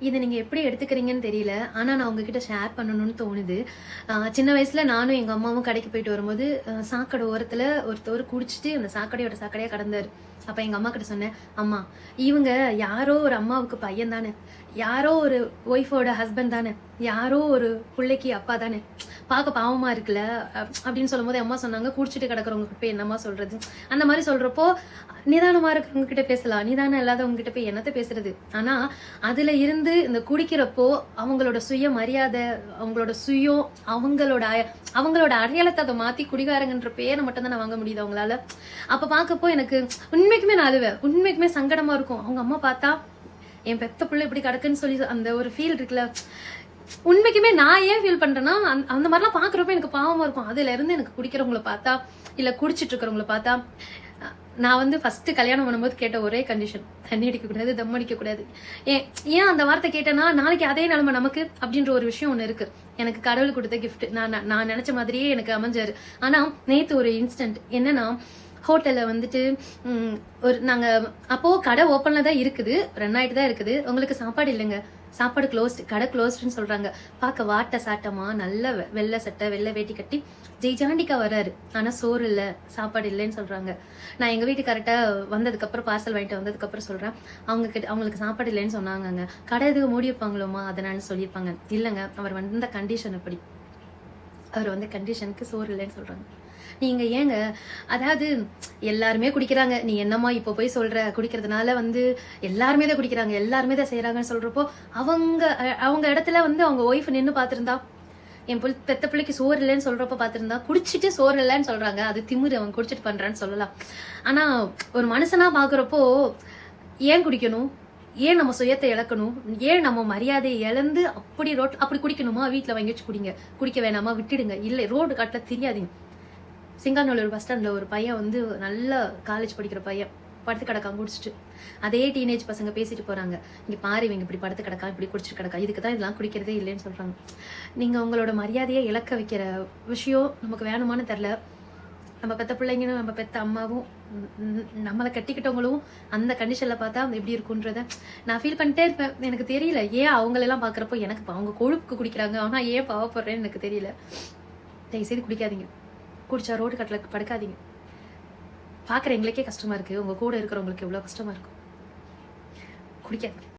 இதை நீங்கள் எப்படி எடுத்துக்கிறீங்கன்னு தெரியல. ஆனால் நான் உங்ககிட்ட ஷேர் பண்ணணும்னு தோணுது. சின்ன வயசில் நானும் எங்கள் அம்மாவும் கடைக்கு போயிட்டு வரும்போது சாக்கடை ஓரத்தில் ஒருத்தவர் குடிச்சிட்டு அந்த சாக்கடையாக கடந்தார். அப்போ எங்கள் அம்மா கிட்ட சொன்னேன், அம்மா இவங்க யாரோ ஒரு அம்மாவுக்கு பையன் தானே, யாரோ ஒரு ஒய்ஃபோட ஹஸ்பண்ட் தானே, யாரோ ஒரு பிள்ளைக்கு அப்பா தானே, பார்க்க பாவமா இருக்குல்ல அப்படின்னு சொல்லும் போது அம்மா சொன்னாங்க, குடிச்சிட்டு கிடக்குறவங்க போய் என்னம்மா சொல்றது. அந்த மாதிரி சொல்றப்போ நிதானமா இருக்கிறவங்க கிட்ட பேசலாம், நிதானம் இல்லாதவங்க கிட்ட போய் என்னத்த பேசுறது. ஆனா அதுல இருந்து இந்த குடிக்கிறப்போ அவங்களோட சுய மரியாதை, அவங்களோட சுயம், அவங்களோட அடையாளத்தை அதை மாத்தி குடிகாரங்கன்ற பேரை மட்டும் தான் நான் வாங்க முடியுது அவங்களால. அப்ப பாக்கப்போ எனக்கு உண்மைக்குமே நான் அழுவேன், உண்மைக்குமே சங்கடமா இருக்கும். அவங்க அம்மா பார்த்தா என் பெத்த பிள்ளை இப்படி கிடக்குன்னு சொல்லி அந்த ஒரு ஃபீல் இருக்குல்ல, உண்மைக்குமே நான் ஏன் ஃபீல் பண்றேன்னா அந்த மாதிரிலாம் பாக்குறப்ப எனக்கு பாவமா இருக்கும். அதுல இருந்து எனக்கு குடிக்கிறவங்களை பார்த்தா இல்ல குடிச்சிட்டு இருக்கிறவங்களை பார்த்தா, நான் ஃபர்ஸ்ட் கல்யாணம் பண்ணும்போது கேட்ட ஒரே கண்டிஷன், தண்ணி அடிக்க கூடாது, தம் அடிக்க கூடாது. ஏன் அந்த வார்த்தை கேட்டேன்னா, நாளைக்கு அதே நிலைமை நமக்கு அப்படின்ற ஒரு விஷயம் ஒண்ணு இருக்கு. எனக்கு கடவுள் கொடுத்த கிஃப்ட், நான் நினைச்ச மாதிரியே எனக்கு அமைஞ்சாரு. ஆனா நேத்து ஒரு இன்ஸ்டன்ட் என்னன்னா, ஹோட்டல்ல நாங்க அப்போ கடை ஓப்பன்ல தான் இருக்குது, ரன் ஆயிட்டு தான் இருக்குது. உங்களுக்கு சாப்பாடு இல்லைங்க, சாப்பாடு க்ளோஸ்டு, கடை க்ளோஸ்டுன்னு சொல்றாங்க. பார்க்க வாட்ட சாட்டமா நல்ல வெள்ளை சட்டை வெள்ளை வேட்டி கட்டி ஜெய்ஜாண்டிக்கா வர்றாரு. ஆனா சோறு இல்லை, சாப்பாடு இல்லைன்னு சொல்றாங்க. நான் எங்க வீட்டு கரெக்டா வந்ததுக்கு அப்புறம் பார்சல் வாங்கிட்டு வந்ததுக்கு அப்புறம் சொல்றேன், அவங்களுக்கு சாப்பாடு இல்லைன்னு சொன்னாங்க. கடை எதுக்கு மூடி வைப்பாங்களோமா அதனால சொல்லியிருப்பாங்க. இல்லைங்க, அவர் வந்த கண்டிஷன் அப்படி, அவர் கண்டிஷனுக்கு சோறு இல்லைன்னு சொல்றாங்க. நீங்க ஏங்க, அதாவது எல்லாருமே குடிக்கிறாங்க, நீ என்னம்மா இப்போ போய் சொல்ற, குடிக்கிறதுனால எல்லாருமே தான் குடிக்கிறாங்க, எல்லாருமே தான் செய்யறாங்கன்னு சொல்றப்போ அவங்க இடத்துல அவங்க ஒய்ஃப் நின்று பாத்திருந்தா, என் பெத்த பிள்ளைக்கு சோறு இல்லைன்னு சொல்றப்ப பாத்திருந்தா, குடிச்சிட்டு சோறு இல்லைன்னு சொல்றாங்க, அது திமிரு, அவன் குடிச்சிட்டு பண்றான்னு சொல்லலாம். ஆனா ஒரு மனுஷனா பாக்குறப்போ ஏன் குடிக்கணும், ஏன் நம்ம சுயத்தை இழக்கணும், ஏன் நம்ம மரியாதையை இழந்து அப்படி குடிக்கணுமா? வீட்டுல வாங்கி வச்சு குடிங்க, குடிக்க வேணாமா விட்டுடுங்க, இல்லை ரோடு காட்டுல தெரியாதீங்க. சிங்காநல்லூர் பஸ் ஸ்டாண்ட்ல ஒரு பையன் நல்ல காலேஜ் படிக்கிற பையன் படுத்து கிடக்கான் குடிச்சிட்டு. அதே டீனேஜ் பசங்க பேசிட்டு போறாங்க, இங்க பாரு இவங்க இப்படி படுத்து கிடக்கா, இப்படி குடிச்சிட்டு கிடக்கா, இதுக்கு தான் இதெல்லாம் குடிக்கிறதே இல்லைன்னு சொல்றாங்க. நீங்க உங்களோட மரியாதையை இழக்க வைக்கிற விஷயம் நமக்கு வேணுமான்னு தெரியல. நம்ம பெத்த பிள்ளைங்களும் நம்ம பெத்த அம்மாவும் நம்மளை கட்டிக்கிட்டவங்களும் அந்த கண்டிஷன்ல பார்த்தா எப்படி இருக்குன்றத நான் ஃபீல் பண்ணிட்டே இருப்பேன். எனக்கு தெரியல ஏன் அவங்களெல்லாம் பாக்குறப்போ எனக்கு அவங்க கொழுப்புக்கு குடிக்கிறாங்க, ஆனா ஏன் பாவப்படுறேன்னு எனக்கு தெரியல. தயவுசெய்து குடிக்காதீங்க, குடிச்சா ரோடு கட்டில படுக்காதீங்க. பாக்குற எங்களுக்கே கஷ்டமா இருக்கு, உங்க கூட இருக்கிறவங்களுக்கு எவ்வளவு கஷ்டமா இருக்கும். குடிக்காதீங்க.